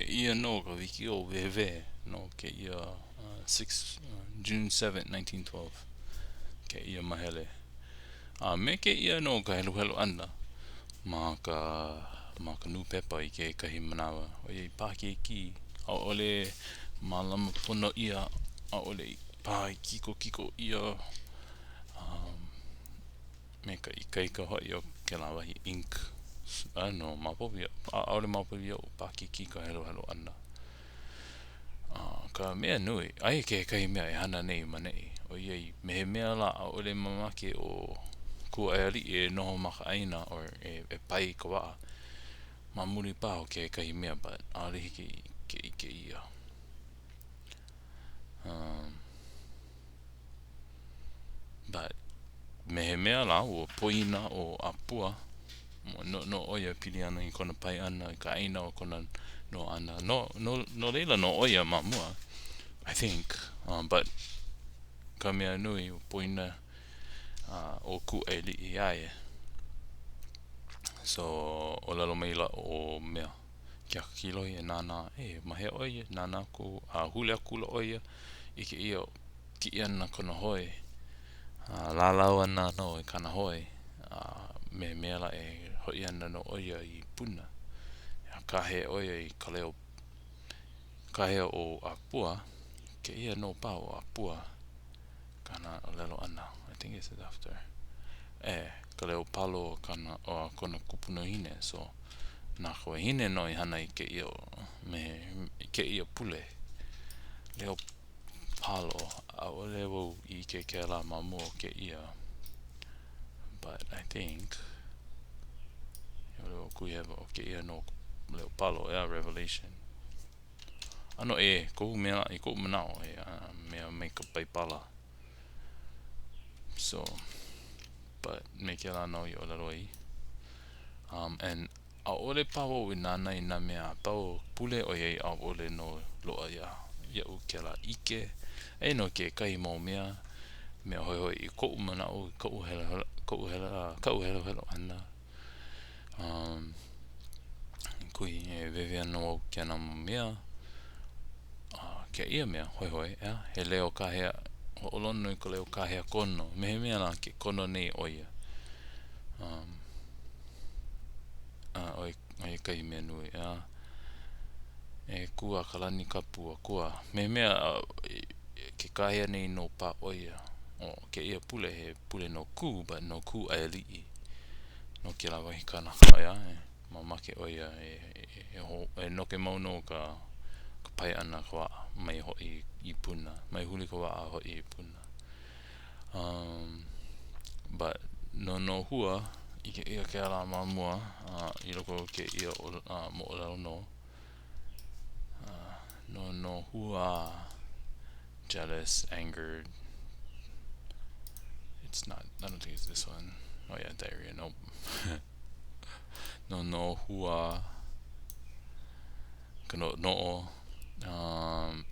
ke ia no ka wiki o wehewehe no ke ia 6 June 7, 1912 ke ia mahele me ke ia no ka helu helu ana ma ka new pepa i ke kahi manawa o i pāke ki a ole malama pono ia a ole pā kiko kiko ia me ka ikaika hoi o ke la wahi ink no mapovi a ole mapovi o pāke ki ka helu helu ana ka mea nui ai ke kai mea e hana nei manei o iei mehe mea la a ole mamake o Kuaialii e noho maka or e pai ka waa ma muri pa o ke kai mea but ale hiki ke ike ia but mehe mea la o poina o apua no oia pili ana i kona pai ana i ka aina o kona no ana no leila no oia ma mua I think but ka mea nui o poina o Kuaialii ae so olelo meila o mea kia kilo e nana mahe oia nana ko hule akula oia i ke ia ki ana kona hoi lalau ana no e kana hoi me mela e hoi ana no oia i puna kahe oia i kahe o apua ke ia no pa o apua kana olelo ana I think it's after ka leo palo kana o kona kupuna hine so na koe hine no i hana i ke ia ke ia pule leo palo a ole wo i ke la mamu o ke ia but I think leo kuihewa o ke ia no leo palo revelation ano ko mea i ko manao mea me ka paipala so but me ke la no i ole roi and a ole pao i nana i na mea pao pule o iei a ole no loa ia u ke la ike no ke kai mo mea hoi hoi i ko mana o ko hela ana kui e veve no ke na mea ke ia mea hoi hoi he leo kahea ho olono i ko leo kahea kono mehe mea la ke kono nei oia oi kai mea nui e kua kalani kapua kua mehe mea ke kahea nei no pa oia o ke ia pule he pule no ku but no Kuaialii no ke la wahi kana kaya mamake oia e noke mauno ka pai ana ka waa mai hoi i puna mai huli ka waa hoi i puna but nonohua i ke ia ke ala mamua i loko ke ia Moolelo no nonohua jealous angered it's not I don't think it's this one oh yeah diarrhea nope nonohua kano no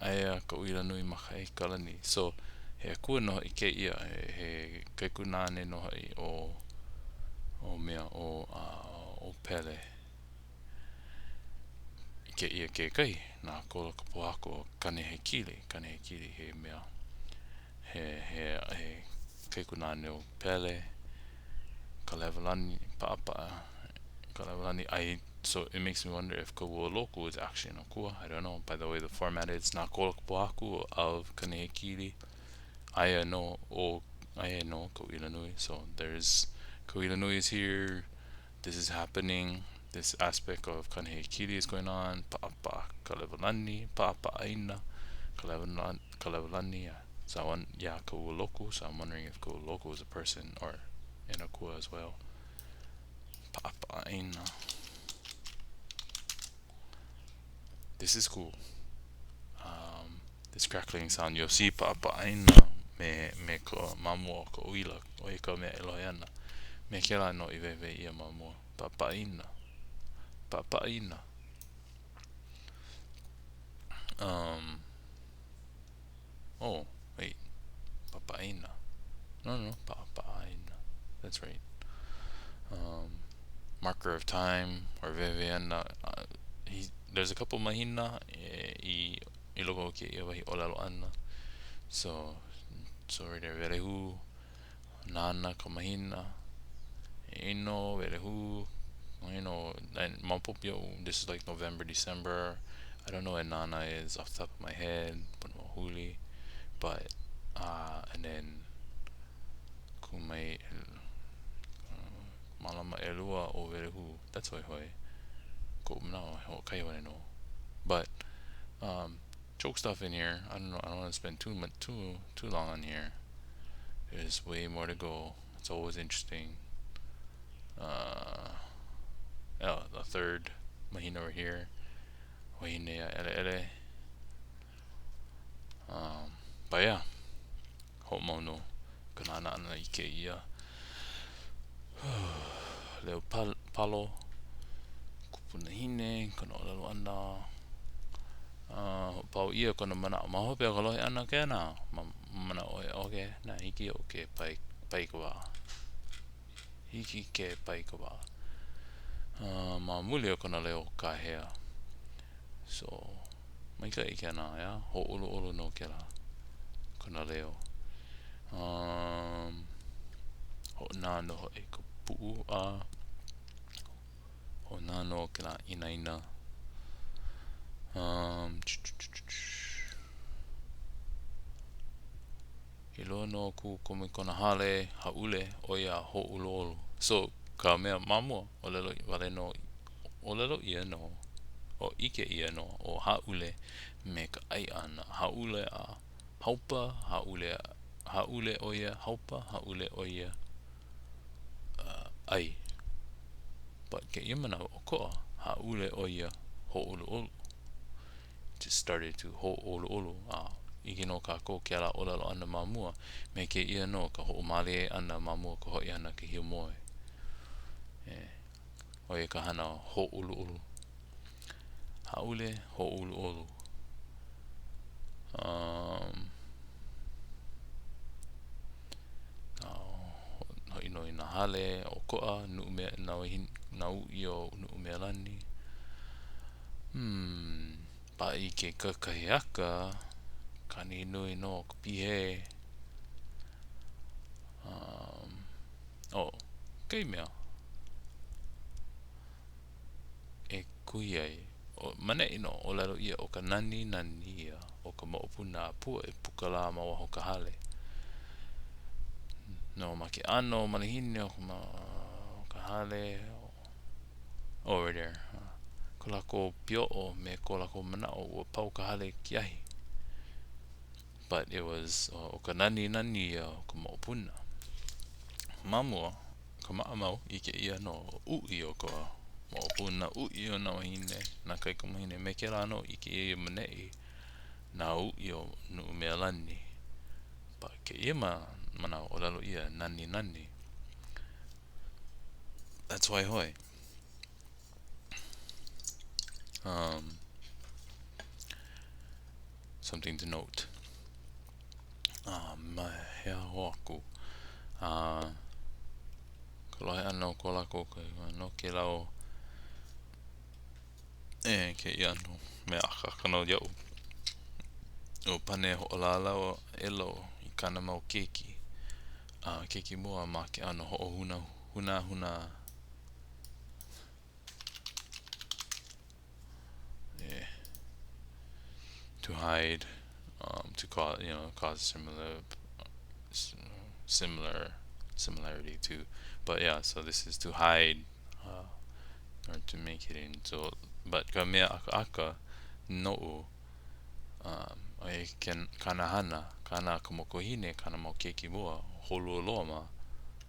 aia ka uila nui maka e kalani so he akua no i ke ia he kaikunane no i o mea o pele i ke ia ke kai na kola ka pohako kane he kili he mea he kaikunane o pele ka levelani ka levelani so it makes me wonder if Kaualoku is actually an akua. I don't know. By the way, the format is na kola poaku of kanehekili. Aya no Kauilanui. So there's Kauilanui is here. This is happening. This aspect of kanehekili is going on. Kalevalani, paapaaina, kalevalani. So Kaualoku. So I'm wondering if Kaualoku is a person or an akua as well. Paapaaina. This is cool. This crackling sound you'll see paapaaina me ko mamua ko uila o i ka mea eloiana me ke la no i vewe ia mamua paapaaina oh wait paapaaina no paapaaina that's right marker of time or veveana there's a couple mahina i loko o ke ia wahi olelo ana. So right there, wehewehe, nana ka mahina, ino, wehewehe, and Mampopio, this is like November, December. I don't know what Nana is off the top of my head, Huli, but and then Kumai Malama Elua o Verehu. That's why hoi. Ko no ho kai no. But joke stuff in here. I don't know. I don't want to spend too long on here. There's way more to go. It's always interesting. Oh, the third mahina over here. Wahinea ele ele. But yeah, ho'omono kanana ana ike ia leo palo kupunahine kana olelo ana pau ia kana mana mahope kalohi ana kena mana oe oke na hiki o ke pai kawa hiki ke pai kawa ma muli o kana leo kahea so maika i kena ya ho ulu no kela kana leo ho nano ho e ka puu ho nano ke la ina he loa no ku kome kona hale haule o ia ho ulu so ka mea mamua o lelo wale no o lelo ia no o ike ia no o haule me ka ai ana haule a haupa haule o ia haupa haule o ia ai but ke ia mana o koa haule o ia ho ulu just started to ho ulu ike no ka ko ke ala olelo ana mamua me ke ia no ka ho male ana mamua ko ho ia ana ke himoe o ia ka hana ho ulu haule ho ulu ho ino ina hale o koa nu me na u io nu me lani pa i ke kakahiaka kani nui no ka pihe kei mea e kui ai o mane ino o lalo ia o ka nani ia o ka maopuna pua e pukala ma waho ka hale no ma ke ano manahine o ka hale over there ko lako pio o me ko lako mana o pau ka hale ki ahi but it was o ka nani ia o ka maopuna mamua ka maamau i ke ia no ui o ka maopuna ui o na wahine na kai ka mahine me ke la no i ke ia manei na ui o nu mea lani pa ke ia mana o lalo ia nani that's why hoi something to note ma hea hoaku ko lohe ano ko lako no ke lao ke ia no me akakano iau o pane ho olala o elo i kana mau keiki keiki mua ma ke ano ho hoohunahuna to hide to cause cause similarity to but yeah so this is to hide or to make it into but ka mea aka no ai ken kana hana kana kamokohine kana mau keiki mua holu loama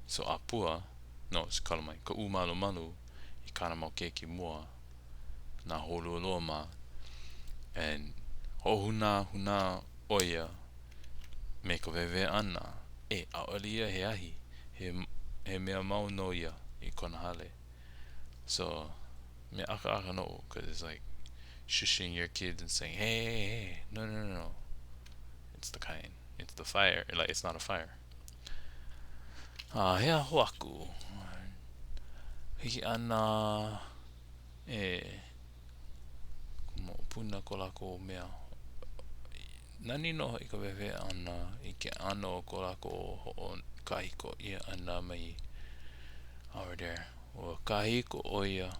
so apua no it's kalamai ka malu I kana mau keiki mua na holu loama and hoohunahuna oia me ka wewe ana aolia he ahi he mea mau no ia I kona hale so me aka no because it's like shushing your kids and saying hey no it's the fire like it's not a fire hea hoaku hiki ana puna ko lako mea. Nani no I ka wewe ana I ke ano ko lako o kahiko ia ana mai over there. O kahiko o ia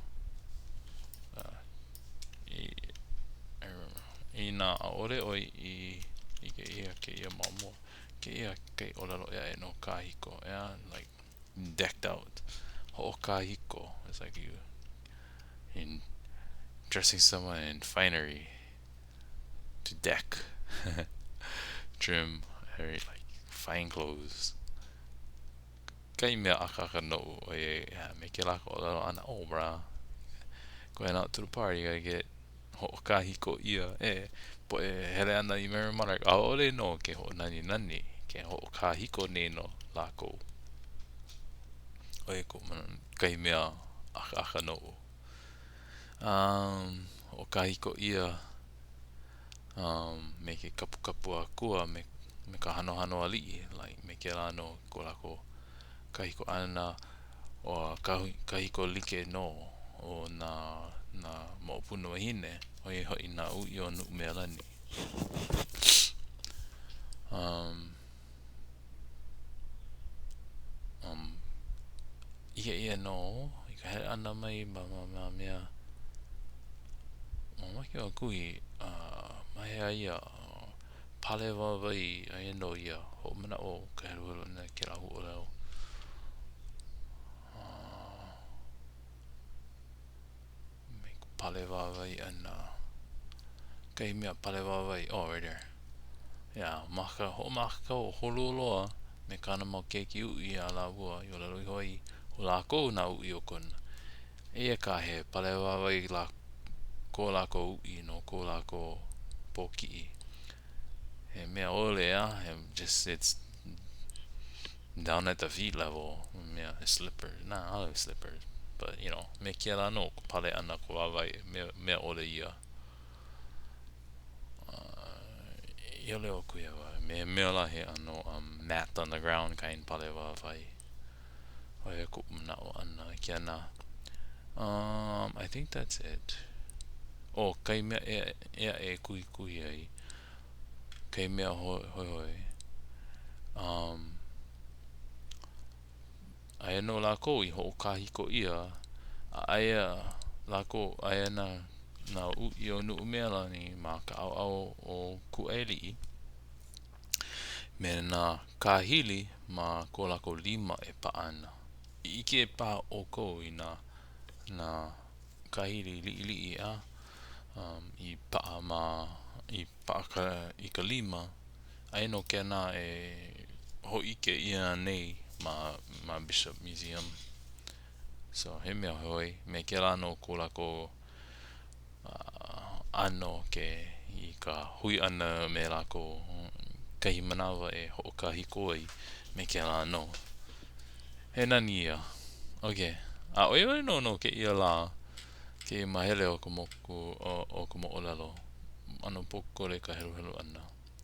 I nā aore o I ke ia mamua. Ke ia kei olelo ia no kahiko. Yeah, like decked out. Ho kahiko. It's like you in dressing someone in finery to deck. Trim, very like fine clothes. Kai mea aka no o me ke lako olelo ana bra. Going out to the party, I get ho kahiko ia po hele ana I Merrimack aole no ke ho nani ke ho kahiko ne no lako ko man kai mea aka no o kahiko ia me ke kapu a kua me ka hano ali like me ke la no ko lako kahiko ana o kahiko like no o na maupuna wahine hoi na ui o nu mea lani ia no I ka hele ana mai ma mea mamaki o kui mahea ia pale wawai ai no ia ho mana o ka hele na ke rahu o leo me pale wawai ana kai mea pale wawai right there yeah maka o hololoa me kana mau keiki ui a la ua I o lalo I hoi o lako na ui o kona ia ka he pale wawai la ko lako ui no ko lako poki he mea ole just it's down at the feet level mea slippers I love slippers but you know me kia la no pale ana ko wawai mea ole ia ia leo kuia wa mea la he ano mat on the ground kain pale wawai Oia ko mna o ana kia na I think that's it kai mea kui ai kai mea hoi aia no lako I ho kahiko ia aia lako aia na ui o nu mea lani ma ka au o Kuaialii me na kahili ma ko lako lima paana Ike pa o ko I na kahili li I paa ma I paa I ka lima ai no ke na ho ike ia nei ma Bishop Museum so he mea hoi me ke la no ko lako ano ke I ka hui ana me lako kahi manawa ho kahiko ai me ke la no he nani ia okay oia no ke ia la ke mahele o ka moku o ka moolelo ano pokole ka helu ana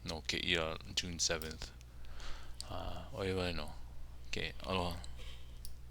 no ke ia June 7th oia no ke aloha